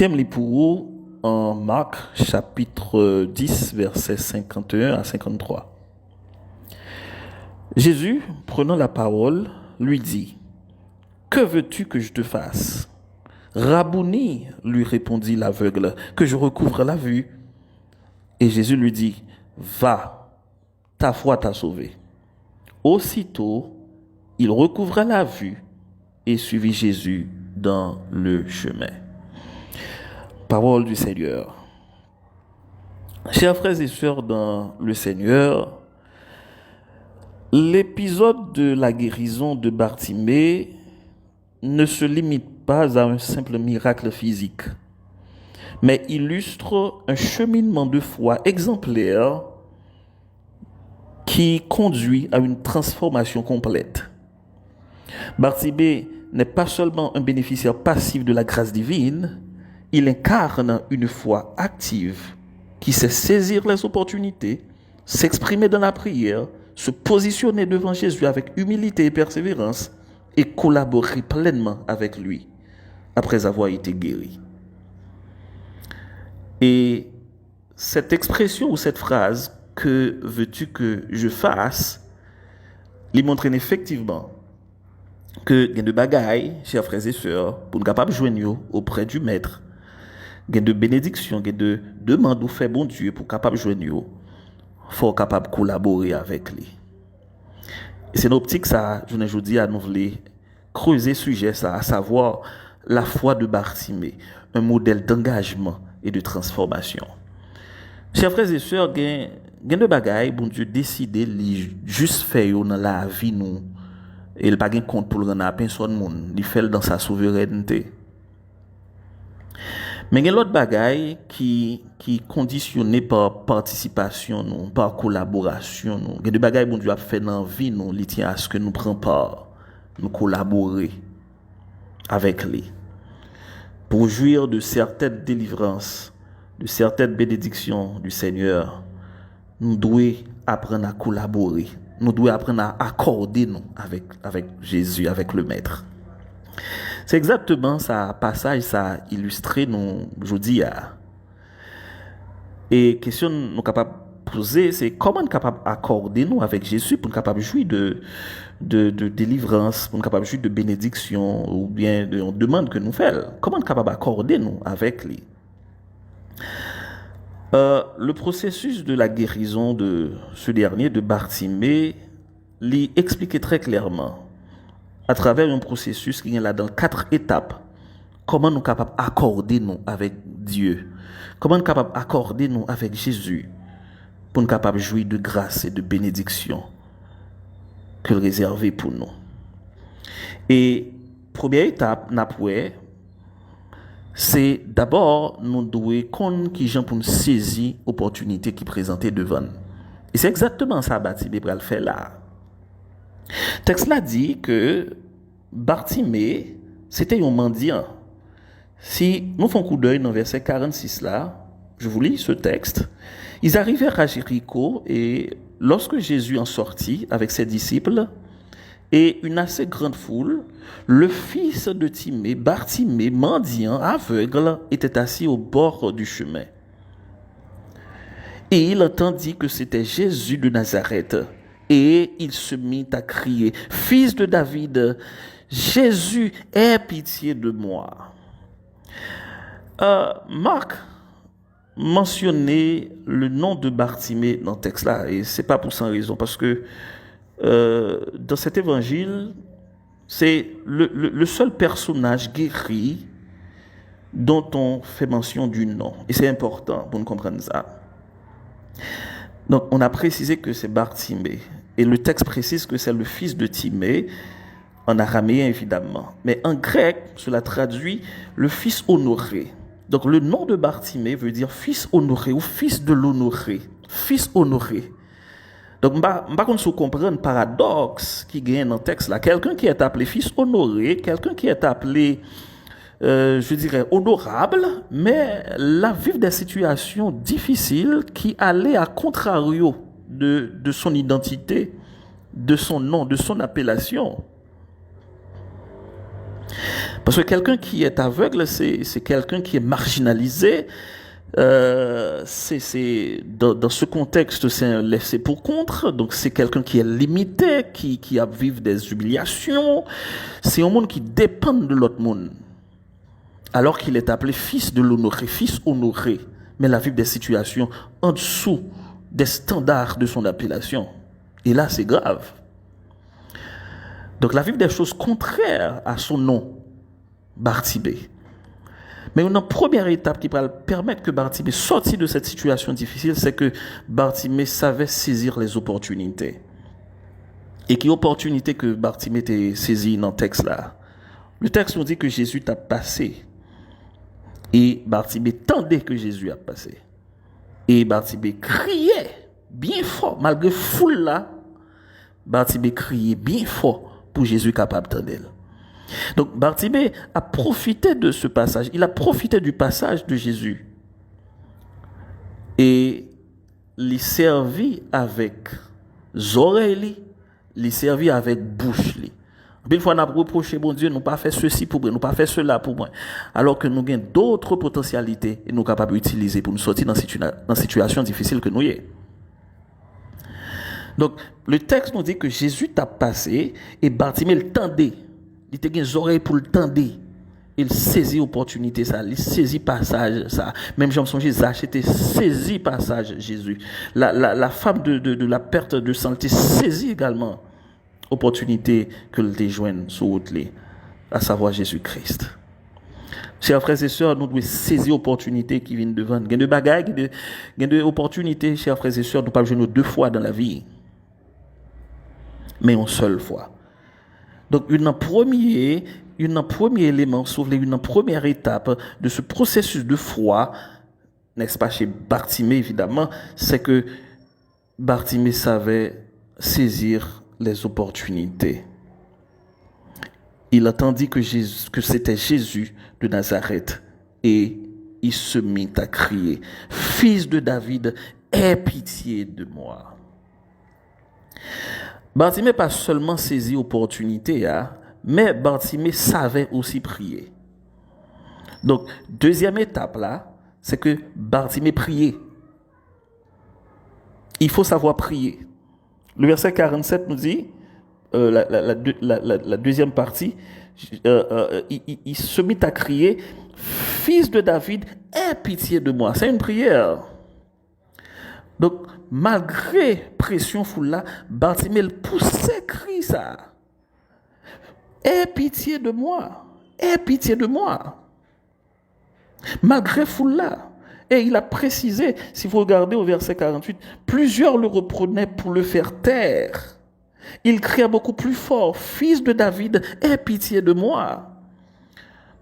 Mettez-moi les pour vous en Marc chapitre 10, versets 51 à 53. Jésus, prenant la parole, lui dit, « Que veux-tu que je te fasse ?» Rabouni, lui répondit l'aveugle, « Que je recouvre la vue. » Et Jésus lui dit, « Va, ta foi t'a sauvé. » Aussitôt, il recouvra la vue et suivit Jésus dans le chemin. Parole du Seigneur. Chers frères et sœurs dans le Seigneur, l'épisode de la guérison de Bartimée ne se limite pas à un simple miracle physique, mais illustre un cheminement de foi exemplaire qui conduit à une transformation complète. Bartimée n'est pas seulement un bénéficiaire passif de la grâce divine, il incarne une foi active qui sait saisir les opportunités, s'exprimer dans la prière, se positionner devant Jésus avec humilité et persévérance et collaborer pleinement avec lui après avoir été guéri. Et cette expression ou cette phrase, « Que veux-tu que je fasse ?» lui montre effectivement que il y a de bagailles, chers frères et sœurs, pour nous capables de joindre auprès du Maître, il y a de bénédictions, il y a de demandes ou fait bon Dieu pour capable de joindre, il faut capable de collaborer avec lui. Et c'est une optique ça, je vous dis à nous voulons creuser sujet ça, à savoir la foi de Bartimée, un modèle d'engagement et de transformation. Chers frères et sœurs, il y a de bagailles, bon Dieu décidé juste faire dans la vie nous. Et il n'a pas de compte pour le rendre à personne, il fait dans sa souveraineté. Mais il y a l'autre bagaille qui conditionné par participation, nous, par collaboration. Nous. Il y a des bagailles bon Dieu a fait dans la vie, nous, il tient à ce que nous prenions part, nous collaborer avec lui. Pour jouir de certaines délivrances, de certaines bénédictions du Seigneur, nous devons apprendre à collaborer. Nous devons apprendre à accorder nous avec Jésus, avec le Maître. C'est exactement ça passage, ça illustré nous aujourd'hui. Et question nous capable poser, c'est comment nous capable accorder nous avec Jésus pour nous capable jouir de délivrance, pour nous capable jouir de bénédiction ou bien de demande que nous faisons. Comment nous capable accorder nous avec lui. Le processus de la guérison de ce dernier, de Bartimée, l'y expliquait très clairement, à travers un processus qui est là dans 4 étapes, comment nous sommes capables d'accorder nous avec Dieu, comment nous sommes capables d'accorder nous avec Jésus, pour nous capables de jouir de grâce et de bénédiction qu'il réservé pour nous. Et première étape, c'est d'abord nous devons connaître qui gens pour nous saisir l'opportunité qui présentait devant nous. Et c'est exactement ça que Bartimée va le faire là. Le texte là dit que Bartimée, c'était un mendiant. Si nous faisons un coup d'œil dans le verset 46 là, je vous lis ce texte. Ils arrivèrent à Jéricho et lorsque Jésus en sortit avec ses disciples et une assez grande foule, le fils de Timée, Bartimée, mendiant, aveugle, était assis au bord du chemin. Et il entendit que c'était Jésus de Nazareth. Et il se mit à crier, « Fils de David, Jésus, aie pitié de moi. » Marc mentionnait le nom de Bartimée dans le texte là, et c'est pas pour sans raison, parce que dans cet évangile, c'est le seul personnage guéri dont on fait mention du nom. Et c'est important pour nous comprendre ça. Donc, on a précisé que c'est Bartimée. Et le texte précise que c'est le fils de Timée, en araméen évidemment. Mais en grec, cela traduit le fils honoré. Donc, le nom de Bartimée veut dire fils honoré ou fils de l'honoré. Fils honoré. Donc, je ne sais comprendre le paradoxe qui gagne dans le texte là. Quelqu'un qui est appelé fils honoré, quelqu'un qui est appelé, je dirais, honorable, mais là vivre des situations difficiles qui allaient à contrario de son identité, de son nom, de son appellation. Parce que quelqu'un qui est aveugle, c'est quelqu'un qui est marginalisé. Dans ce contexte, c'est un laissé pour contre. Donc, c'est quelqu'un qui est limité, qui a vécu des humiliations. C'est un monde qui dépend de l'autre monde. Alors qu'il est appelé fils de l'honoré, fils honoré. Mais il a vécu des situations en dessous des standards de son appellation. Et là, c'est grave. Donc, il a vécu des choses contraires à son nom. Bartibé. Mais une première étape qui va permettre que Bartimée sorte de cette situation difficile, c'est que Bartimée savait saisir les opportunités. Et quelle opportunité que Bartimée a saisi dans le texte là? Le texte nous dit que Jésus t'a passé. Et Bartimée tendait que Jésus a passé. Et Bartimée criait bien fort, malgré foule là. Bartimée criait bien fort pour Jésus capable d'entendre. Donc Bartimée a profité de ce passage, il a profité du passage de Jésus et l'y servi avec oreilles, l'y servi avec bouche. Une fois on a reproché bon Dieu, nous pas fait ceci pour moi, nous pas fait cela pour moi, alors que nous avons d'autres potentialités et nous sommes capables d'utiliser pour nous sortir dans une situation difficile que nous y est. Donc le texte nous dit que Jésus t'a passé et Bartimée le tendait. Il était des oreilles pour le tendre. Il saisit l'opportunité, ça. Il saisit passage, ça. Même Jean songe, Zach était saisi passage Jésus. La femme de la perte de santé saisit également l'opportunité que le déjoigne sur route, à savoir Jésus-Christ. Chers frères et sœurs, nous devons saisir l'opportunité qui vient devant. Il y a des bagailles, il y a des opportunités, chers frères et sœurs, nous ne pouvons pas jouer 2 fois dans la vie, mais une seule fois. Donc, une premier élément, une première étape de ce processus de foi, n'est-ce pas, chez Bartimée, évidemment, c'est que Bartimée savait saisir les opportunités. Il entendit que c'était Jésus de Nazareth et il se mit à crier, « Fils de David, aie pitié de moi !» Bartimée pas seulement saisi l'opportunité, mais Bartimée savait aussi prier. Donc, deuxième étape là, c'est que Bartimée priait. Il faut savoir prier. Le verset 47 nous dit, la deuxième partie, il se mit à crier, « Fils de David, aie pitié de moi !» C'est une prière. Donc, malgré pression foule là, Bartimée poussait cri ça. Aie pitié de moi. Aie pitié de moi. Malgré foule là. Et il a précisé, si vous regardez au verset 48, plusieurs le reprenaient pour le faire taire. Il criait beaucoup plus fort, Fils de David, aie pitié de moi.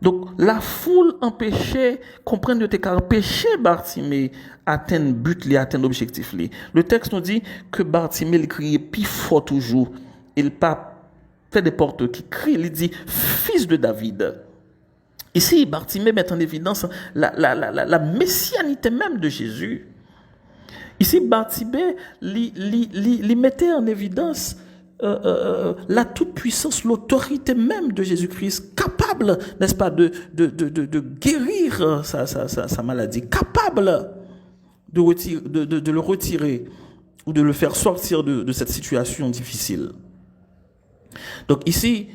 Donc, la foule empêchait, comprendre de empêcher Bartimée atteindre but, atteindre l'objectif. Le texte nous dit que Bartimée criait plus fort toujours. Il pas fait des portes qui crient, il dit Fils de David. Ici, Bartimée met en évidence la messianité même de Jésus. Ici, Bartimée lui mettait en évidence la toute-puissance, l'autorité même de Jésus-Christ, capable, n'est-ce pas, de guérir sa maladie, capable de le retirer ou de le faire sortir de cette situation difficile. Donc ici,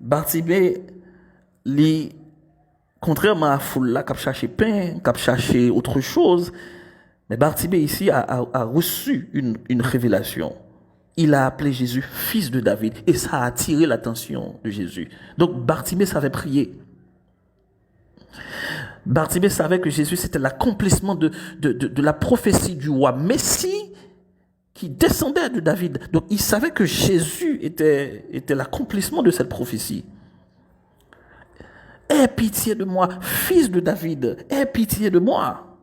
Bartimée, contrairement à la foule là, qui a cherché pain, qui a cherché autre chose, mais Bartimée ici a reçu une révélation. Il a appelé Jésus fils de David et ça a attiré l'attention de Jésus. Donc Bartimée savait prier. Bartimée savait que Jésus c'était l'accomplissement de la prophétie du roi Messie qui descendait de David. Donc il savait que Jésus était l'accomplissement de cette prophétie. Aie pitié de moi, fils de David, aie pitié de moi.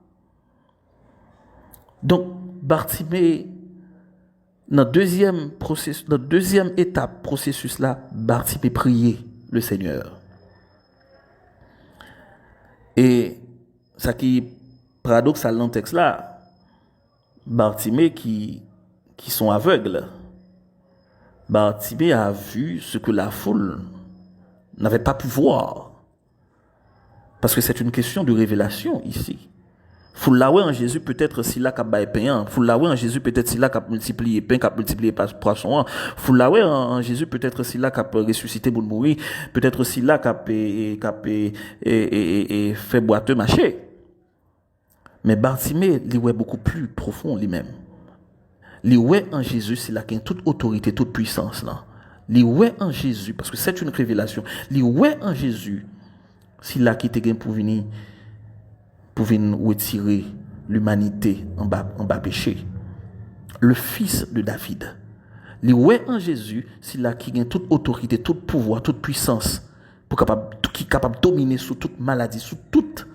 Donc Bartimée, notre deuxième étape, processus là, Bartimée prier le Seigneur. Et ça qui est paradoxal dans le texte là, Bartimée qui sont aveugles, Bartimée a vu ce que la foule n'avait pas pu voir. Parce que c'est une question de révélation ici. Faut l'avoir en Jésus peut-être si là qu'a bail pain, faut l'avoir en Jésus peut-être si là qu'a multiplié pain, qu'a multiplié poisson, faut l'avoir en Jésus peut-être si là qu'a ressuscité pour mourir, peut-être si là qu'a fait boiteux marcher. Mais Bartimée, il est beaucoup plus profond lui-même. Il est en Jésus, c'est là qu'il y a toute autorité, toute puissance là. Il est en Jésus parce que c'est une révélation. Il est en Jésus, c'est là qu'il était pour venir retirer l'humanité en bas péché. Le fils de David. Il est en Jésus, c'est là qu'il y a toute autorité, tout pouvoir, toute puissance qui est capable de dominer sur toute maladie, sur toute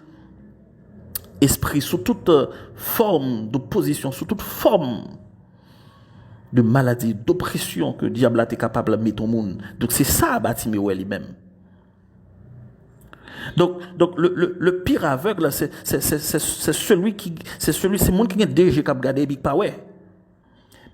esprit, sous toute forme d'opposition, sous toute forme de maladie, d'oppression que le diable est capable de mettre au monde. Donc c'est ça Bartimée lui-même. Donc le pire aveugle, c'est celui c'est monde qui est déjà capable de regarder big power.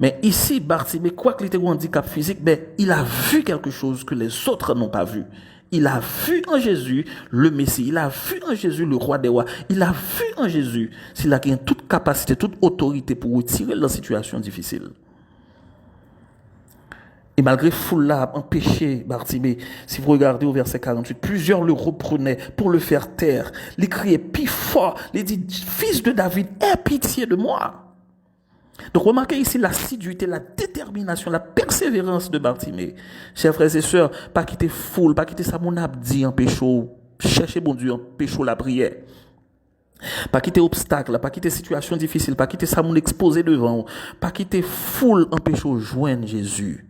Mais ici Bartimée, quoi qu'il ait un handicap physique, il a vu quelque chose que les autres n'ont pas vu. Il a vu en Jésus le Messie. Il a vu en Jésus le roi des rois. Il a vu en Jésus s'il a toute capacité, toute autorité pour retirer la situation difficile. Et malgré foule là empêché Bartimée, si vous regardez au verset 48, plusieurs le reprenaient pour le faire taire. Il criait plus fort. Il dit, fils de David, aie pitié de moi. Donc remarquez ici l'assiduité, la détermination, la persévérance de Bartimée. Chers frères et sœurs, pas quitter foule, pas quitter ça mon abdi en pécho, chercher bon Dieu en pécho la prière. Pas quitter obstacle, pas quitter situation difficile, pas quitter ça mon exposé devant, pas quitter foule en pécho, joindre Jésus.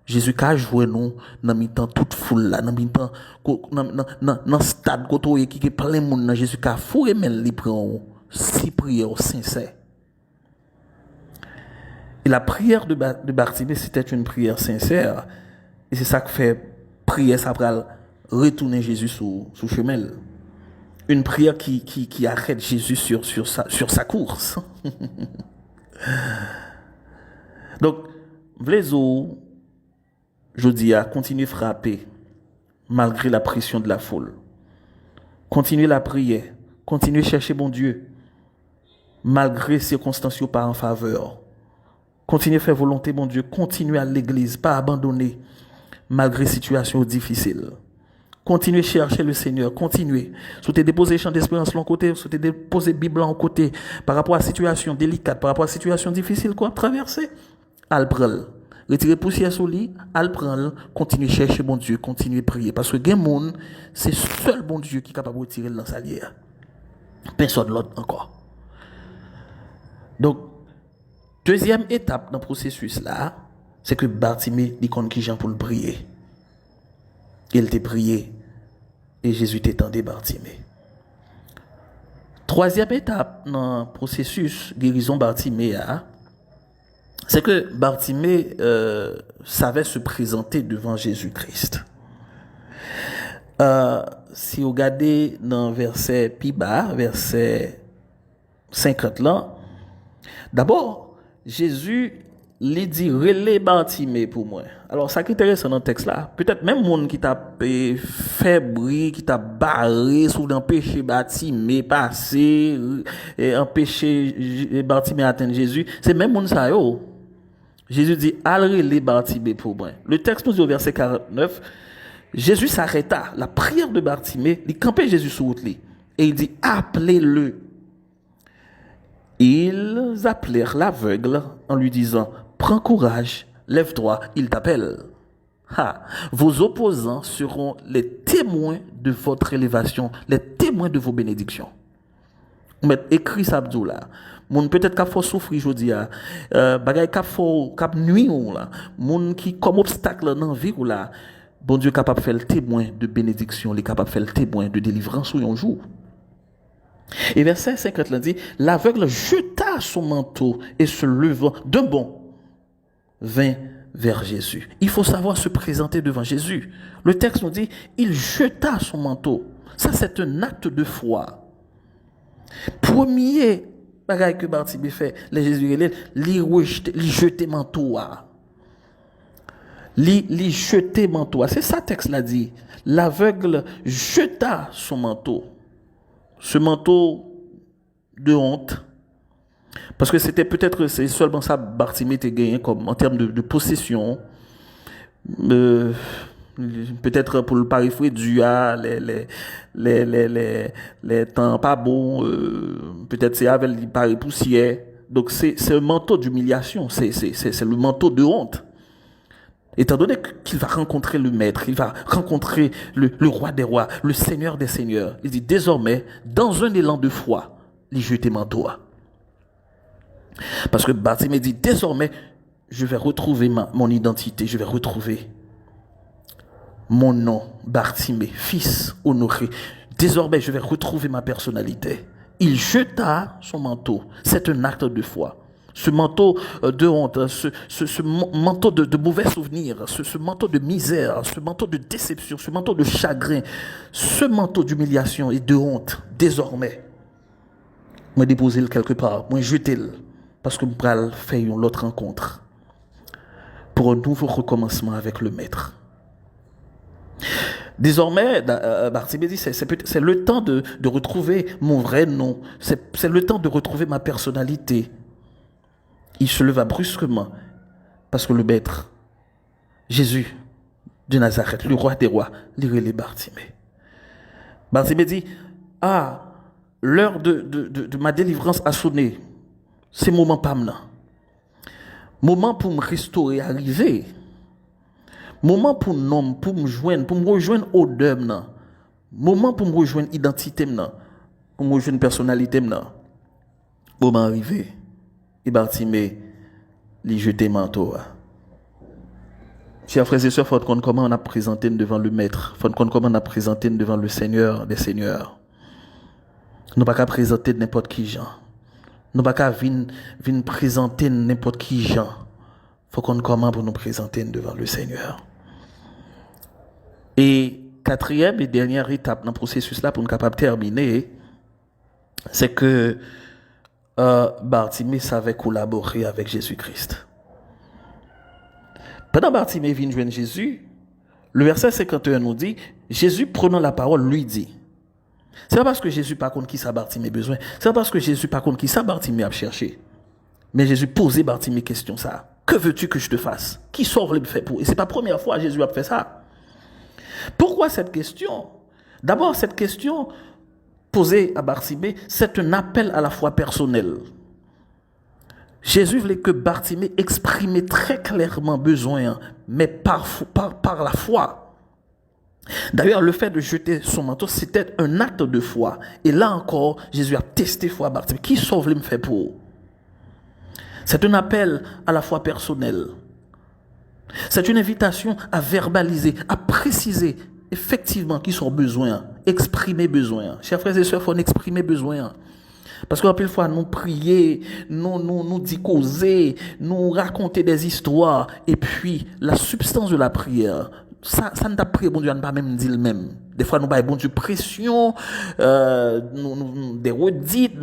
Jésus qu'a joué nous dans mi-temps toute foule là, dans mi-temps dans stade côté qui est plein monde dans Jésus qu'a fourré mais li prend si prière sincère. Et la prière de Bartimée, c'était une prière sincère. Et c'est ça que fait prier, ça va retourner Jésus sous chemin. Une prière qui arrête Jésus sur sa course. Donc, Vlezo, je dis à continuer à frapper malgré la pression de la foule. Continuez la prière. Continuez à chercher bon Dieu malgré circonstances pas en faveur. Continuez à faire volonté, mon Dieu. Continuez à l'église, pas abandonner, malgré situation difficile. Continuez à chercher le Seigneur. Continuez. Si vous déposez champ d'espérance de l'un côté, si vous déposez Bible en côté, par rapport à la situation délicate, par rapport à la situation difficile, quoi, traverser, al prendre. Retirez poussière sur lui, al prendre, continuez à chercher bon Dieu, continuez à prier. Parce que gen moun, c'est seul bon Dieu qui est capable de retirer dans sa lière. Personne l'autre encore. Donc, deuxième étape dans le processus là, c'est que Bartimée dit qu'on qui Jean pour le prier. Il t'a prié et Jésus t'étendait Bartimée. Troisième étape dans le processus guérison Bartimée, c'est que Bartimée savait se présenter devant Jésus-Christ. Si vous regardez dans verset plus bas, verset 50 là, d'abord, Jésus lui dit relais Bartimée pour moi. Alors ça qui est intéressant dans le texte là, peut-être même monde qui t'a fait bruit, qui t'a barré sous d'empêcher Bartimée passer et empêcher Bartimée atteindre Jésus, c'est même monde ça yo. Jésus dit relais Bartimée pour moi. Le texte nous dit au verset 49, Jésus s'arrêta, la prière de Bartimée, il campait Jésus sur route et il dit appelez-le. Ils appelèrent l'aveugle en lui disant « Prends courage, lève-toi, il t'appelle. » Vos opposants seront les témoins de votre élévation, les témoins de vos bénédictions. Mais écrit ça là. Moun peut-être qu'a faut souffrir aujourd'hui bagay qu'a faut qu'a nuit là. Moun qui comme obstacle dans vie là. Bon Dieu capable de faire le témoin de bénédiction, il est capable de faire le témoin de délivrance sur un jour. Et verset 50 là dit, l'aveugle jeta son manteau et se levant d'un bond, vint vers Jésus. Il faut savoir se présenter devant Jésus. Le texte nous dit, il jeta son manteau. Ça, c'est un acte de foi. Premier bagage que Bartimée fait, les Jésus, il jetait manteau. Li jeter manteau. C'est ça texte l'a dit. L'aveugle jeta son manteau. Ce manteau de honte. Parce que c'était peut-être, c'est seulement ça Bartimée était gagné comme en termes de possession. Peut-être pour le parifouer du les temps pas bons, peut-être c'est avec le pari poussière. Donc c'est un manteau d'humiliation, c'est le manteau de honte. Étant donné qu'il va rencontrer le maître, il va rencontrer le roi des rois, le seigneur des seigneurs. Il dit désormais, dans un élan de foi, il jette manteau. Parce que Bartimée dit désormais, je vais retrouver mon identité, je vais retrouver mon nom, Bartimée, fils honoré. Désormais, je vais retrouver ma personnalité. Il jeta son manteau. C'est un acte de foi. Ce manteau de honte, ce manteau de mauvais souvenirs, ce manteau de misère, ce manteau de déception, ce manteau de chagrin, ce manteau d'humiliation et de honte, désormais, moi déposer le quelque part, moi jeter le, parce que je vais faire une autre rencontre pour un nouveau recommencement avec le maître. Désormais, Bartimée dit, c'est le temps de retrouver mon vrai nom, c'est le temps de retrouver ma personnalité. Il se leva brusquement parce que le maître, Jésus de Nazareth, le roi des rois, les Bartimée. Bartimée dit, l'heure de ma délivrance a sonné. C'est moment pas maintenant. Moment pour me restaurer, arriver. Moment pour nom, pour me joindre, pour me rejoindre au deuil. Moment pour me rejoindre identité, pour me rejoindre personnalité. Moment arrivé. Et Bartimée, il jeté manteau. Chers frères et sœurs, il faut comprendre comment on a présenté devant le maître. Il faut comprendre comment on a présenté devant le Seigneur des Seigneurs. Nous ne pouvons pas présenter n'importe qui gens. Nous ne pouvons pas venir présenter n'importe qui gens. Il faut comprendre comment pour nous présenter devant le Seigneur. Et quatrième et dernière étape dans le processus là pour nous capable terminer, c'est que Bartimée savait collaborer avec Jésus-Christ. Pendant Bartimée vient joindre Jésus, le verset 51 nous dit, Jésus prenant la parole lui dit, c'est pas parce que Jésus pas contre qui ça Bartimée besoin, c'est pas parce que Jésus pas contre qui ça Bartimée a cherché, mais Jésus posait Bartimée question ça, que veux-tu que je te fasse? Qui sauve le fait pour? Et c'est pas la première fois que Jésus a fait ça. Pourquoi cette question? D'abord cette question posé à Bartimée, c'est un appel à la foi personnelle. Jésus voulait que Bartimée exprime très clairement besoin, mais par la foi. D'ailleurs, le fait de jeter son manteau, c'était un acte de foi. Et là encore, Jésus a testé foi à Bartimée. Qui sauve le me fait pour? C'est un appel à la foi personnelle. C'est une invitation à verbaliser, à préciser effectivement qui sont besoins, exprimer besoin. Chers frères et sœurs, il faut exprimer besoin. Parce qu'en plus fois, nous prier, nous dire causer, nous raconter des histoires, et puis la substance de la prière, ça ne t'a prié, bon Dieu, ne pas même dire le même. Des fois, nous avons bon Dieu pression, des redites,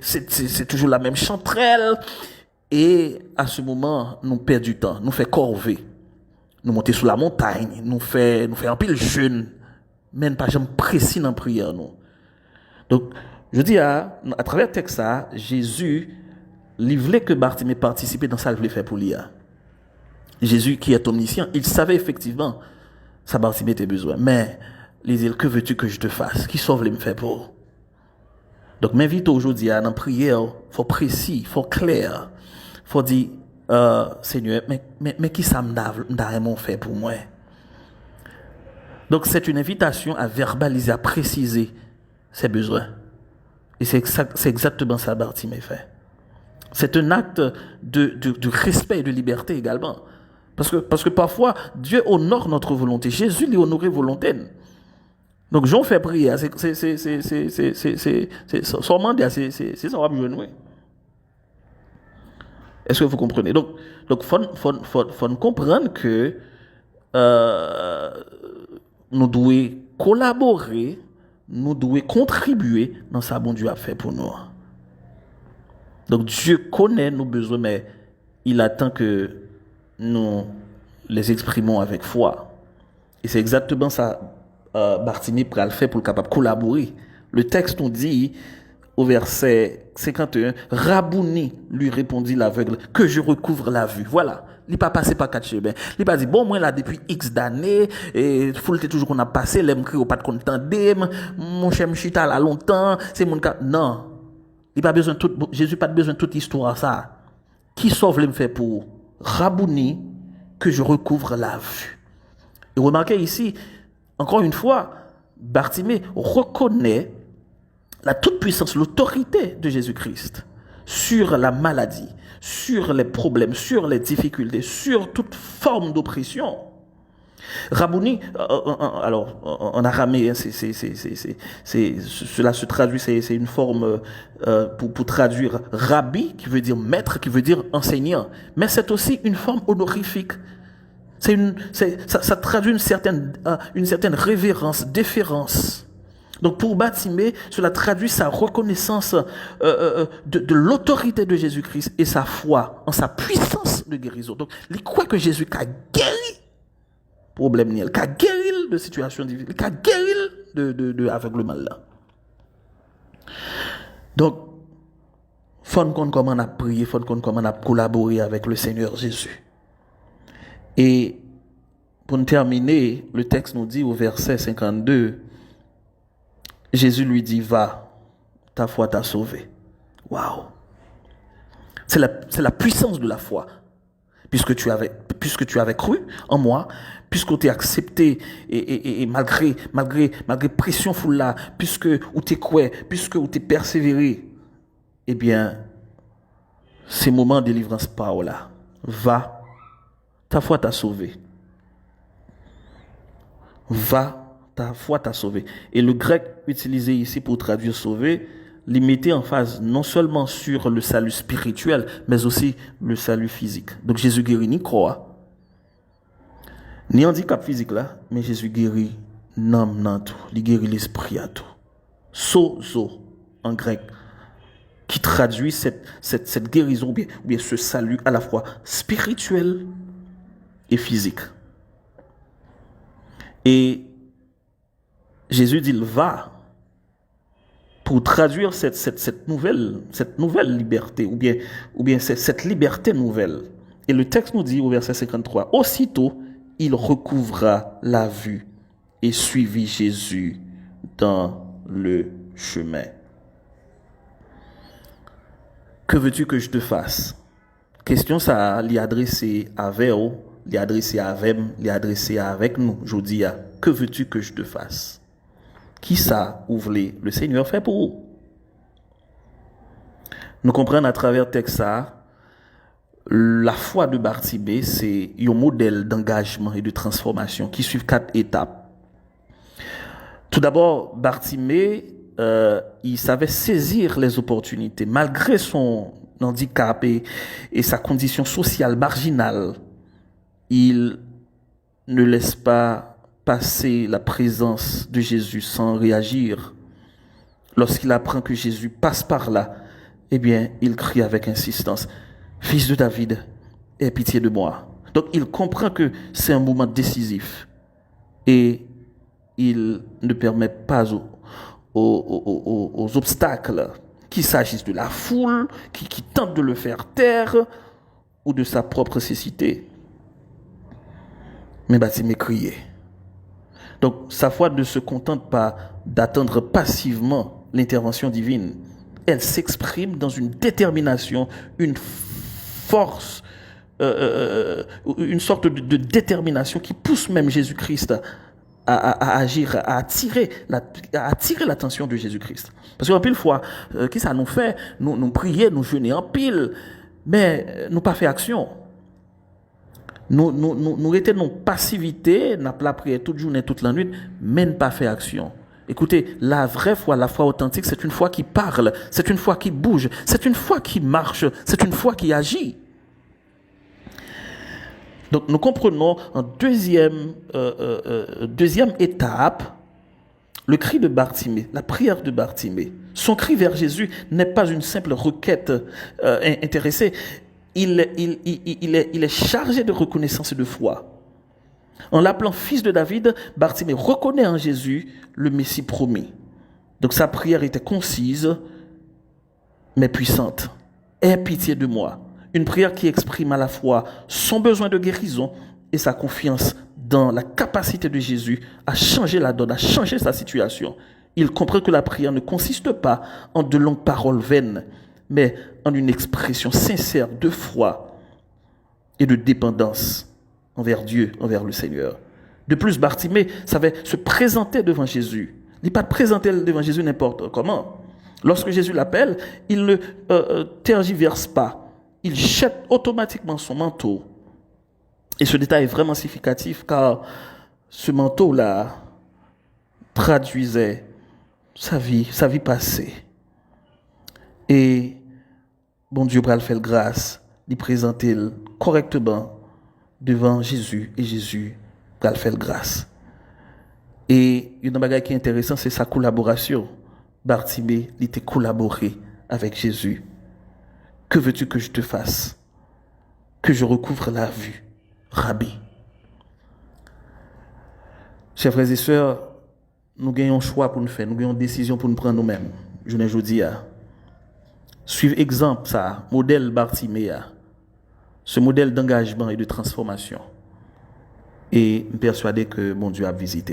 c'est toujours la même chanterelle. Et à ce moment, nous perdons du temps, nous faisons corvée. Nous montons sur la montagne, nous faisons un peu le jeûne, mais pas jamais précis dans la prière. Nous. Donc, je dis à travers le texte, Jésus, il voulait que Bartimée participe dans ça qu'il voulait faire pour lui. Jésus, qui est omniscient, il savait effectivement ça Bartimée était besoin. Mais, il dit, que veux-tu que je te fasse? Qui sauve les me faire pour? Donc, m'invite aujourd'hui à dans la prière, il faut précis, il faut clair. Il faut dire, Seigneur, mais qui ça m'a fait pour moi? Donc, c'est une invitation à verbaliser, à préciser ses besoins. Et c'est exactement ça que Bartimée fait. C'est un acte de respect et de liberté également. Parce que parfois, Dieu honore notre volonté. Jésus lui honorait volonté. Donc, j'en fais prier. C'est son mandat, c'est ça va me joindre. Est-ce que vous comprenez? Donc, faut comprendre que nous devons collaborer, nous devons contribuer dans ce que bon Dieu a fait pour nous. Donc, Dieu connaît nos besoins, mais il attend que nous les exprimons avec foi. Et c'est exactement ça Bartimée pral fait pour le capable collaborer. Le texte nous dit au verset 51, Rabouni, lui répondit l'aveugle, que je recouvre la vue. Voilà. Il n'est pas passé par quatre chemins. Il n'est pas dit, bon, moi, là, depuis X d'années, et faut toujours qu'on a passé, l'aime crier au pas de content, mon cher Mchita, là, longtemps, c'est mon cas. Non. Il pas besoin de tout, Jésus n'a pas besoin de toute histoire, ça. Qui sauve me fait pour Rabouni, que je recouvre la vue. Et remarquez ici, encore une fois, Bartimée reconnaît la toute-puissance, l'autorité de Jésus-Christ sur la maladie, sur les problèmes, sur les difficultés, sur toute forme d'oppression. Rabouni, alors en araméen, cela se traduit, c'est une forme pour traduire rabbi, qui veut dire maître, qui veut dire enseignant, mais c'est aussi une forme honorifique. Ça traduit une certaine révérence, déférence. Donc pour Bartimée, cela traduit sa reconnaissance de l'autorité de Jésus-Christ et sa foi en sa puissance de guérison. Donc il croit que Jésus a guéri problème, il a guéri de situation difficile, il a guéri de aveuglement là. Donc, il faut qu'on commence à prier, il faut qu'on commence à collaborer avec le Seigneur Jésus. Et pour terminer, le texte nous dit au verset 52, Jésus lui dit, va, ta foi t'a sauvé. Waouh! C'est la puissance de la foi. Puisque tu avais cru en moi, puisque tu es accepté et malgré pression foule là, puisque ou t'es cru, puisque ou t'es persévéré, eh bien, ces moments de délivrance par là, va, ta foi t'a sauvé. Va, ta foi t'a sauvé. Et le grec utilisé ici pour traduire sauvé, limité en phase non seulement sur le salut spirituel, mais aussi le salut physique. Donc Jésus guérit ni croix, ni handicap physique là, mais Jésus guérit l'âme dans tout, il guérit l'esprit à tout. Sozo en grec, qui traduit cette guérison, ou bien ce salut à la fois spirituel et physique. Et Jésus dit, va, pour traduire cette nouvelle liberté, ou bien cette liberté nouvelle. Et le texte nous dit au verset 53, aussitôt, il recouvra la vue et suivit Jésus dans le chemin. Que veux-tu que je te fasse? Question ça, l'y adresser avec vous, l'y adresser avec moi, l'y adresser avec nous. Je dis, que veux-tu que je te fasse? Qui ça ouvre le Seigneur fait pour vous? Nous comprenons à travers le texte ça, la foi de Bartimée, c'est un modèle d'engagement et de transformation qui suit 4 étapes. Tout d'abord, Bartimée, il savait saisir les opportunités. Malgré son handicap et sa condition sociale marginale, il ne laisse pas passer la présence de Jésus sans réagir. Lorsqu'il apprend que Jésus passe par là, eh bien, il crie avec insistance, « Fils de David, aie pitié de moi ». Donc, il comprend que c'est un moment décisif et il ne permet pas aux obstacles, qu'il s'agisse de la foule, qui tente de le faire taire ou de sa propre cécité. Mais Bartimée criait. Donc, sa foi ne se contente pas d'attendre passivement l'intervention divine. Elle s'exprime dans une détermination, une force, une sorte de détermination qui pousse même Jésus-Christ à agir, à attirer l'attention de Jésus-Christ. Parce qu'en pile fois, qu'est-ce que ça nous fait? Nous prier, nous jeûner en pile, mais nous pas fait action. Nous étions dans passivité, nous avons prié toute journée, toute la nuit, mais nous pas fait action. Écoutez, la vraie foi, la foi authentique, c'est une foi qui parle, c'est une foi qui bouge, c'est une foi qui marche, c'est une foi qui agit. Donc nous comprenons en deuxième étape le cri de Bartimée, la prière de Bartimée. Son cri vers Jésus n'est pas une simple requête intéressée. Il est chargé de reconnaissance et de foi. En l'appelant fils de David, Bartimée reconnaît en Jésus le Messie promis. Donc sa prière était concise, mais puissante. Aie pitié de moi. Une prière qui exprime à la fois son besoin de guérison et sa confiance dans la capacité de Jésus à changer la donne, à changer sa situation. Il comprend que la prière ne consiste pas en de longues paroles vaines, mais en une expression sincère de foi et de dépendance envers Dieu, envers le Seigneur. De plus, Bartimée savait se présenter devant Jésus. Il n'est pas présenter devant Jésus n'importe comment. Lorsque Jésus l'appelle, il ne tergiverse pas. Il jette automatiquement son manteau. Et ce détail est vraiment significatif car ce manteau-là traduisait sa vie passée. Et bon Dieu va le faire grâce, lui présenter correctement devant Jésus et Jésus va le faire grâce. Et une chose qui est intéressante, c'est sa collaboration. Bartimée, il était collaboré avec Jésus. Que veux-tu que je te fasse? Que je recouvre la vue, Rabbi. Chers frères et sœurs, nous gagnons un choix pour nous faire, nous gagnons une décision pour nous prendre nous-mêmes. Je ne dis pas. Suivre exemple, ça, modèle Bartimée, ce modèle d'engagement et de transformation. Et me persuader que mon Dieu a visité.